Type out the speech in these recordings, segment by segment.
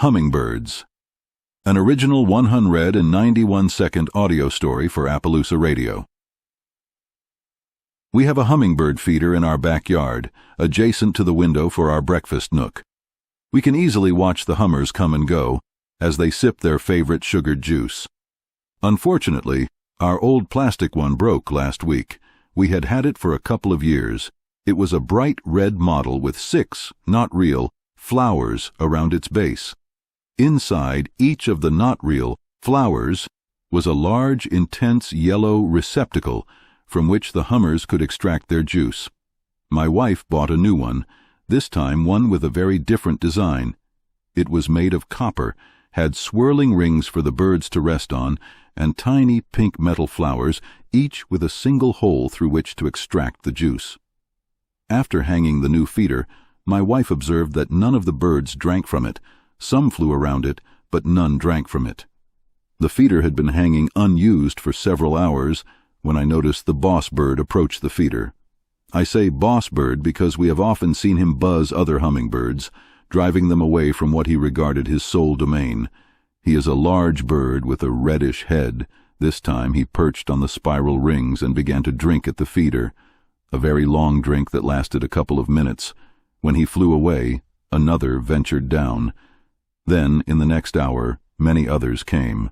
Hummingbirds, an original 191-second audio story for Appaloosa Radio. We have a hummingbird feeder in our backyard, adjacent to the window for our breakfast nook. We can easily watch the hummers come and go as they sip their favorite sugared juice. Unfortunately, our old plastic one broke last week. We had had it for a couple of years. It was a bright red model with 6, not real, flowers around its base. Inside each of the not real flowers was a large, intense yellow receptacle from which the hummers could extract their juice. My wife bought a new one, this time one with a very different design. It was made of copper, had swirling rings for the birds to rest on, and tiny pink metal flowers, each with a single hole through which to extract the juice. After hanging the new feeder, my wife observed that none of the birds drank from it. Some flew around it, but none drank from it. The feeder had been hanging unused for several hours when I noticed the boss bird approach the feeder. I say boss bird because we have often seen him buzz other hummingbirds, driving them away from what he regarded his sole domain. He is a large bird with a reddish head. This time he perched on the spiral rings and began to drink at the feeder, a very long drink that lasted a couple of minutes. When he flew away, another ventured down. Then, in the next hour, many others came.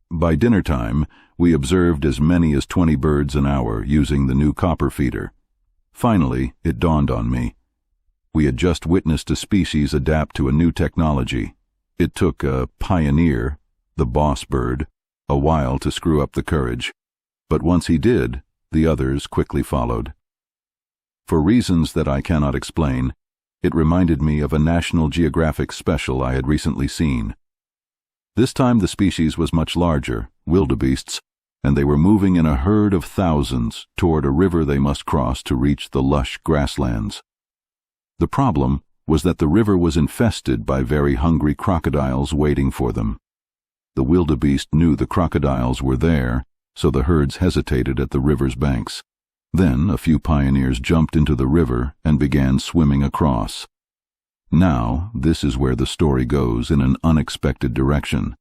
By dinner time, we observed as many as 20 birds an hour using the new copper feeder. Finally, it dawned on me. We had just witnessed a species adapt to a new technology. It took a pioneer, the boss bird, a while to screw up the courage. But once he did, the others quickly followed. For reasons that I cannot explain, it reminded me of a National Geographic special I had recently seen. This time the species was much larger, wildebeests, and they were moving in a herd of thousands toward a river they must cross to reach the lush grasslands. The problem was that the river was infested by very hungry crocodiles waiting for them. The wildebeest knew the crocodiles were there, so the herds hesitated at the river's banks. Then a few pioneers jumped into the river and began swimming across. Now, this is where the story goes in an unexpected direction.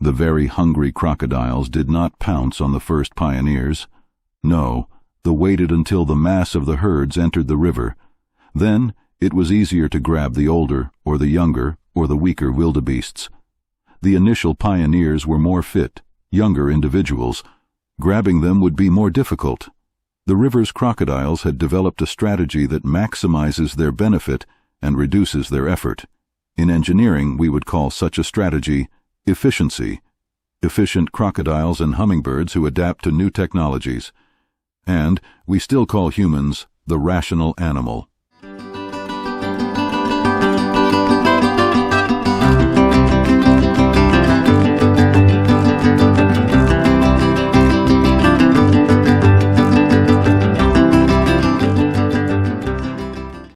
The very hungry crocodiles did not pounce on the first pioneers. No, they waited until the mass of the herds entered the river. Then it was easier to grab the older, or the younger, or the weaker wildebeests. The initial pioneers were more fit, younger individuals. Grabbing them would be more difficult. The river's crocodiles had developed a strategy that maximizes their benefit and reduces their effort. In engineering, we would call such a strategy efficiency. Efficient crocodiles and hummingbirds who adapt to new technologies. And we still call humans the rational animal.